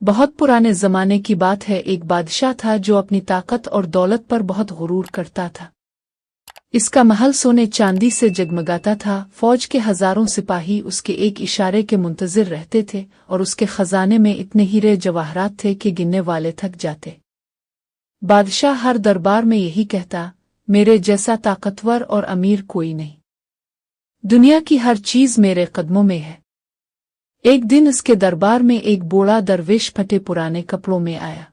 بہت پرانے زمانے کی بات ہے، ایک بادشاہ تھا جو اپنی طاقت اور دولت پر بہت غرور کرتا تھا۔ اس کا محل سونے چاندی سے جگمگاتا تھا، فوج کے ہزاروں سپاہی اس کے ایک اشارے کے منتظر رہتے تھے، اور اس کے خزانے میں اتنے ہیرے جواہرات تھے کہ گننے والے تھک جاتے۔ بادشاہ ہر دربار میں یہی کہتا، میرے جیسا طاقتور اور امیر کوئی نہیں، دنیا کی ہر چیز میرے قدموں میں ہے۔ ایک دن اس کے دربار میں ایک بوڑھا درویش پھٹے پرانے کپڑوں میں آیا۔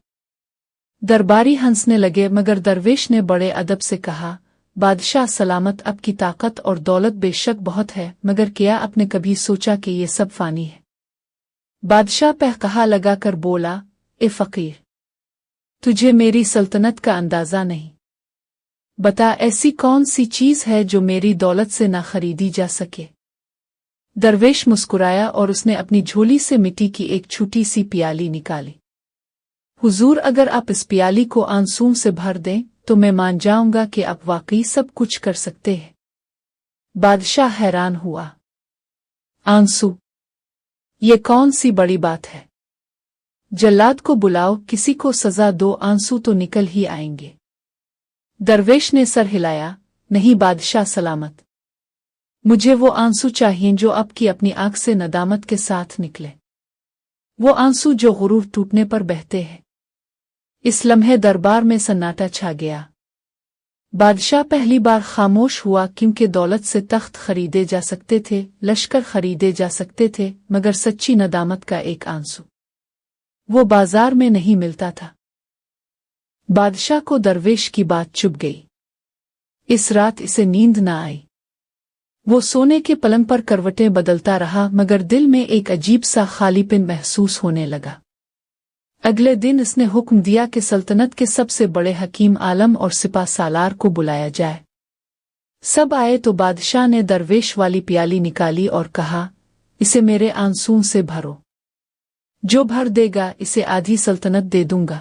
درباری ہنسنے لگے، مگر درویش نے بڑے ادب سے کہا، بادشاہ سلامت، آپ کی طاقت اور دولت بے شک بہت ہے، مگر کیا آپ نے کبھی سوچا کہ یہ سب فانی ہے؟ بادشاہ قہقہا لگا کر بولا، اے فقیر، تجھے میری سلطنت کا اندازہ نہیں، بتا ایسی کون سی چیز ہے جو میری دولت سے نہ خریدی جا سکے؟ درویش مسکرایا اور اس نے اپنی جھولی سے مٹی کی ایک چھوٹی سی پیالی نکالی۔ حضور، اگر آپ اس پیالی کو آنسوؤں سے بھر دیں تو میں مان جاؤں گا کہ آپ واقعی سب کچھ کر سکتے ہیں۔ بادشاہ حیران ہوا، آنسو؟ یہ کون سی بڑی بات ہے؟ جلاد کو بلاؤ، کسی کو سزا دو، آنسو تو نکل ہی آئیں گے۔ درویش نے سر ہلایا، نہیں بادشاہ سلامت، مجھے وہ آنسو چاہئیں جو آپ کی اپنی آنکھ سے ندامت کے ساتھ نکلے، وہ آنسو جو غرور ٹوٹنے پر بہتے ہیں۔ اس لمحے دربار میں سناٹا چھا گیا۔ بادشاہ پہلی بار خاموش ہوا، کیونکہ دولت سے تخت خریدے جا سکتے تھے، لشکر خریدے جا سکتے تھے، مگر سچی ندامت کا ایک آنسو وہ بازار میں نہیں ملتا تھا۔ بادشاہ کو درویش کی بات چبھ گئی۔ اس رات اسے نیند نہ آئی۔ وہ سونے کے پلنگ پر کروٹیں بدلتا رہا، مگر دل میں ایک عجیب سا خالی پن محسوس ہونے لگا۔ اگلے دن اس نے حکم دیا کہ سلطنت کے سب سے بڑے حکیم عالم اور سپہ سالار کو بلایا جائے۔ سب آئے تو بادشاہ نے درویش والی پیالی نکالی اور کہا، اسے میرے آنسوؤں سے بھرو، جو بھر دے گا اسے آدھی سلطنت دے دوں گا۔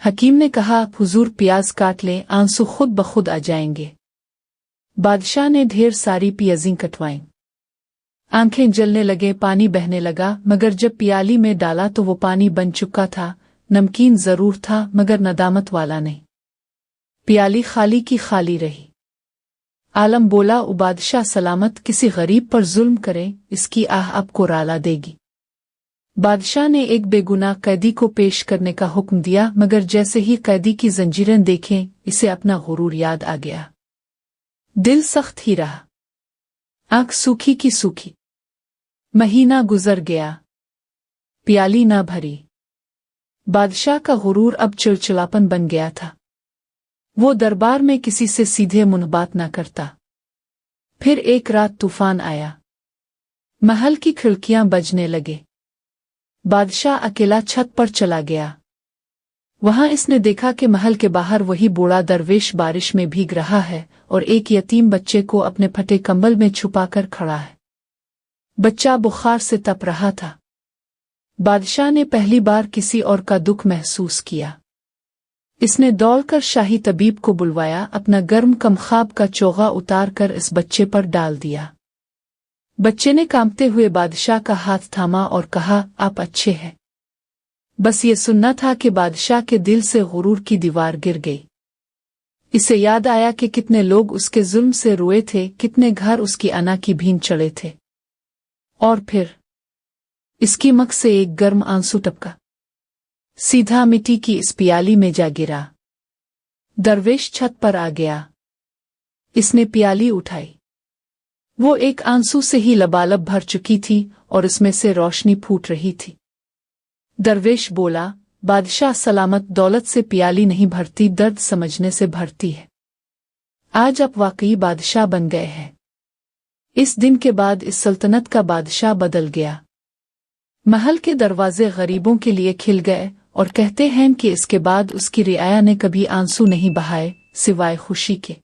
حکیم نے کہا، حضور پیاز کاٹ لیں، آنسو خود بخود آ جائیں گے۔ بادشاہ نے ڈھیر ساری پیازیں کٹوائیں، آنکھیں جلنے لگے، پانی بہنے لگا، مگر جب پیالی میں ڈالا تو وہ پانی بن چکا تھا، نمکین ضرور تھا مگر ندامت والا نہیں۔ پیالی خالی کی خالی رہی۔ عالم بولا، او بادشاہ سلامت، کسی غریب پر ظلم کریں، اس کی آہ آپ کو رالا دے گی۔ بادشاہ نے ایک بے گناہ قیدی کو پیش کرنے کا حکم دیا، مگر جیسے ہی قیدی کی زنجیریں دیکھیں، اسے اپنا غرور یاد آ گیا۔ دل سخت ہی رہا، آنکھ سوکھی کی سوکھی۔ مہینہ گزر گیا، پیالی نہ بھری۔ بادشاہ کا غرور اب چڑچڑاپن بن گیا تھا۔ وہ دربار میں کسی سے سیدھے منہ بات نہ کرتا۔ پھر ایک رات طوفان آیا، محل کی کھڑکیاں بجنے لگے۔ بادشاہ اکیلا چھت پر چلا گیا۔ وہاں اس نے دیکھا کہ محل کے باہر وہی بوڑھا درویش بارش میں بھیگ رہا ہے اور ایک یتیم بچے کو اپنے پھٹے کمبل میں چھپا کر کھڑا ہے۔ بچہ بخار سے تپ رہا تھا۔ بادشاہ نے پہلی بار کسی اور کا دکھ محسوس کیا۔ اس نے دوڑ کر شاہی طبیب کو بلوایا، اپنا گرم کمخاب کا چوغا اتار کر اس بچے پر ڈال دیا۔ بچے نے کانپتے ہوئے بادشاہ کا ہاتھ تھاما اور کہا، آپ اچھے ہیں؟ بس یہ سننا تھا کہ بادشاہ کے دل سے غرور کی دیوار گر گئی۔ اسے یاد آیا کہ کتنے لوگ اس کے ظلم سے روئے تھے، کتنے گھر اس کی انا کی بھین چڑھے تھے، اور پھر اس کی مکھ سے ایک گرم آنسو ٹپکا، سیدھا مٹی کی اس پیالی میں جا گرا۔ درویش چھت پر آ گیا۔ اس نے پیالی اٹھائی۔ وہ ایک آنسو سے ہی لبالب بھر چکی تھی اور اس میں سے روشنی پھوٹ رہی تھی۔ درویش بولا، بادشاہ سلامت، دولت سے پیالی نہیں بھرتی، درد سمجھنے سے بھرتی ہے۔ آج آپ واقعی بادشاہ بن گئے ہیں۔ اس دن کے بعد اس سلطنت کا بادشاہ بدل گیا۔ محل کے دروازے غریبوں کے لیے کھل گئے، اور کہتے ہیں کہ اس کے بعد اس کی رعایا نے کبھی آنسو نہیں بہائے سوائے خوشی کے۔